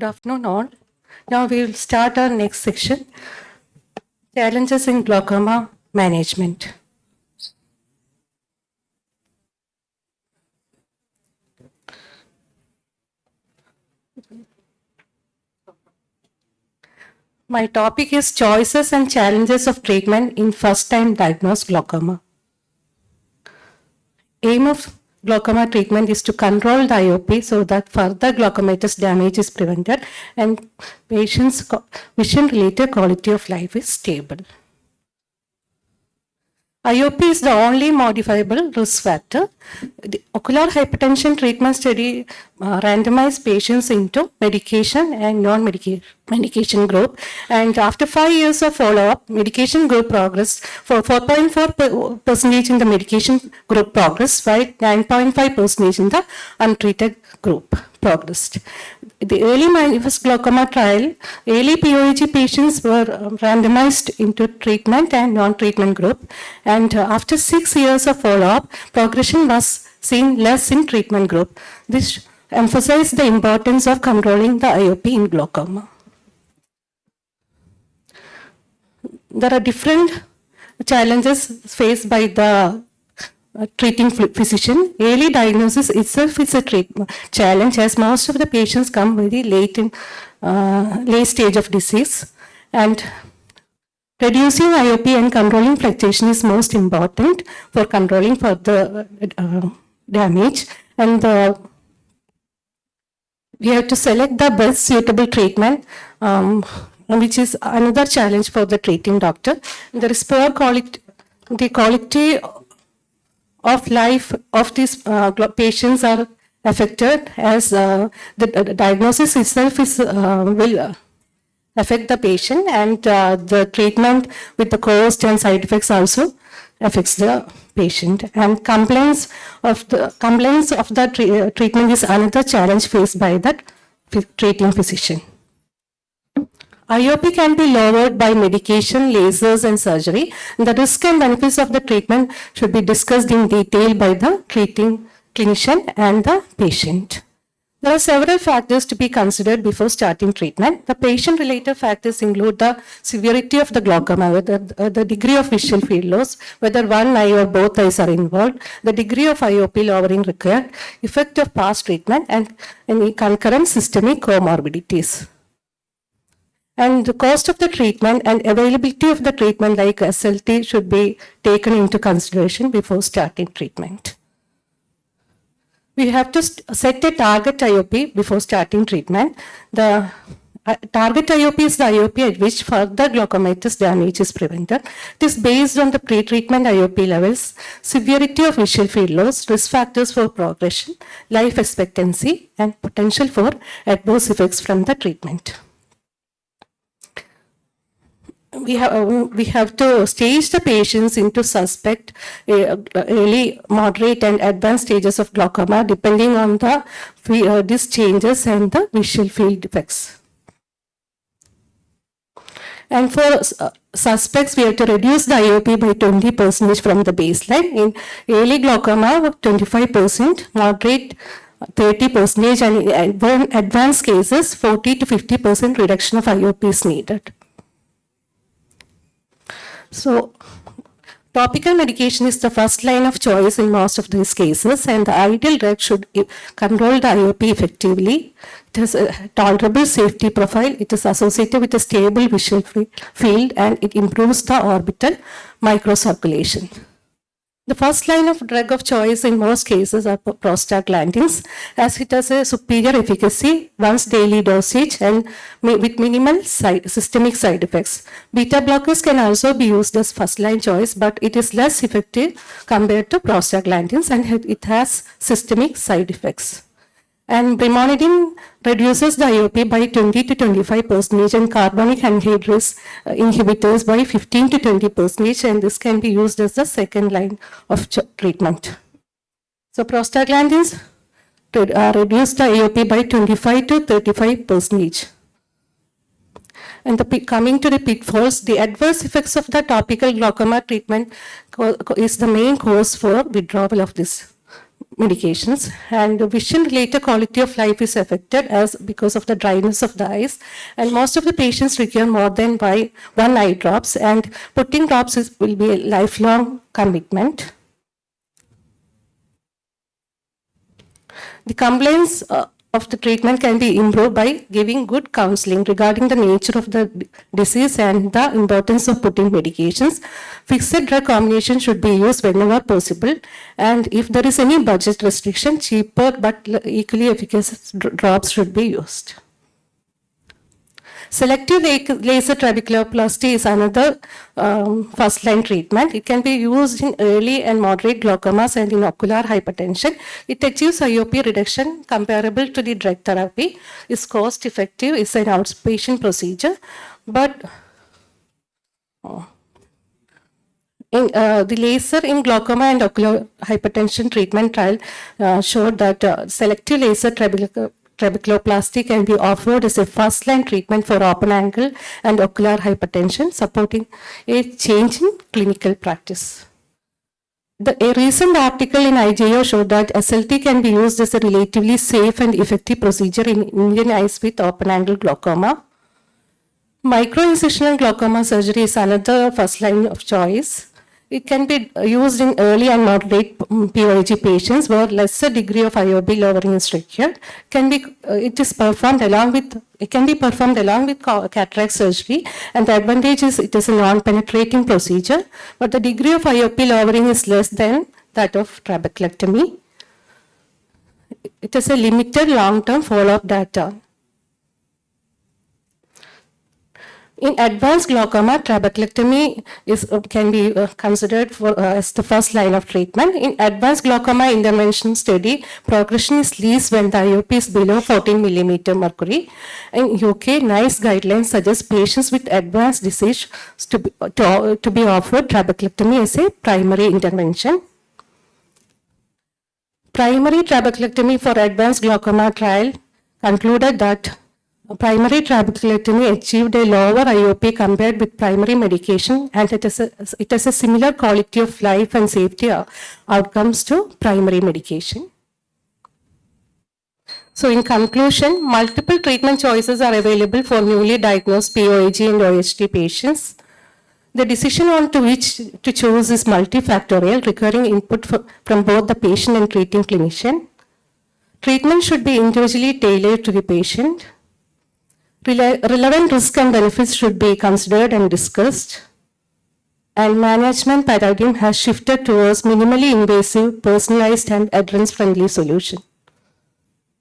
Good afternoon, all. Now we will start our next section, challenges in glaucoma management. My topic is choices and challenges of treatment in first-time diagnosed glaucoma. Aim of glaucoma treatment is to control the IOP so that further glaucomatous damage is prevented and patients' vision-related quality of life is stable. IOP is the only modifiable risk factor. The ocular hypertension treatment study randomized patients into medication and non-medication group. And after 5 years of follow-up, medication group progressed for 4.4% in the medication group progressed, while 9.5% in the untreated group progressed. The early manifest glaucoma trial, early POAG patients were randomized into treatment and non-treatment group. And after 6 years of follow-up, progression was seen less in treatment group. This emphasized the importance of controlling the IOP in glaucoma. There are different challenges faced by the treating physician. Early diagnosis itself is a treatment challenge, as most of the patients come very late in late stage of disease, and reducing IOP and controlling fluctuation is most important for controlling further damage. And we have to select the best suitable treatment, which is another challenge for the treating doctor. There is poor quality, the quality of life of these patients are affected, as the diagnosis itself is will affect the patient, and the treatment with the cost and side effects also affects the patient. And complaints of the treatment is another challenge faced by the treating physician. IOP can be lowered by medication, lasers, and surgery. The risk and benefits of the treatment should be discussed in detail by the treating clinician and the patient. There are several factors to be considered before starting treatment. The patient-related factors include the severity of the glaucoma, whether the degree of visual field loss, whether one eye or both eyes are involved, the degree of IOP lowering required, effect of past treatment, and any concurrent systemic comorbidities. And the cost of the treatment and availability of the treatment like SLT should be taken into consideration before starting treatment. We have to set a target IOP before starting treatment. The target IOP is the IOP at which further glaucomatous damage is prevented. It is based on the pre-treatment IOP levels, severity of visual field loss, risk factors for progression, life expectancy, and potential for adverse effects from the treatment. We have to stage the patients into suspect, early, moderate, and advanced stages of glaucoma depending on the these changes and the visual field defects. And for suspects, we have to reduce the IOP by 20% from the baseline. In early glaucoma, 25%, moderate 30%, and in advanced cases, 40 to 50% reduction of IOP is needed. So, topical medication is the first line of choice in most of these cases, and the ideal drug should control the IOP effectively. It has a tolerable safety profile, it is associated with a stable visual field, and it improves the orbital microcirculation. The first line of drug of choice in most cases are prostaglandins, as it has a superior efficacy, once daily dosage, and with minimal systemic side effects. Beta blockers can also be used as first line choice, but it is less effective compared to prostaglandins, and it has systemic side effects. And brimonidine reduces the IOP by 20 to 25%, and carbonic anhydrase inhibitors by 15 to 20%, and this can be used as the second line of treatment. So prostaglandins reduce the IOP by 25 to 35%. And coming to the pitfalls, the adverse effects of the topical glaucoma treatment is the main cause for withdrawal of this medications, and vision-related quality of life is affected because of the dryness of the eyes, and most of the patients require more than one eye drops, and putting drops will be a lifelong commitment. The compliance of the treatment can be improved by giving good counseling regarding the nature of the disease and the importance of putting medications. Fixed drug combination should be used whenever possible, and if there is any budget restriction, cheaper but equally efficacious drops should be used. Selective laser trabeculoplasty is another first-line treatment. It can be used in early and moderate glaucomas and in ocular hypertension. It achieves IOP reduction comparable to the drug therapy. It's cost-effective. It's an outpatient procedure. But the laser in glaucoma and ocular hypertension treatment trial showed that selective laser trabeculoplasty can be offered as a first-line treatment for open angle and ocular hypertension, supporting a change in clinical practice. A recent article in IJO showed that SLT can be used as a relatively safe and effective procedure in Indian eyes with open angle glaucoma. Microincisional glaucoma surgery is another first line of choice. It can be used in early and moderate POIG patients where lesser degree of IOP lowering is required. It can be performed along with cataract surgery, and the advantage is it is a non-penetrating procedure, but the degree of IOP lowering is less than that of trabeculectomy. It is a limited long-term follow-up data. In advanced glaucoma, trabeculectomy can be considered as the first line of treatment. In advanced glaucoma intervention study, progression is least when the IOP is below 14 millimeter mercury. In UK, NICE guidelines suggest patients with advanced disease to be offered trabeculectomy as a primary intervention. Primary trabeculectomy for advanced glaucoma trial concluded that primary trabeculectomy achieved a lower IOP compared with primary medication, and it has a similar quality of life and safety outcomes to primary medication. So in conclusion, multiple treatment choices are available for newly diagnosed POIG and OHT patients. The decision on to which to choose is multifactorial, requiring input from both the patient and treating clinician. Treatment should be individually tailored to the patient. Relevant risks and benefits should be considered and discussed. And management paradigm has shifted towards minimally invasive, personalized, and adherence-friendly solutions.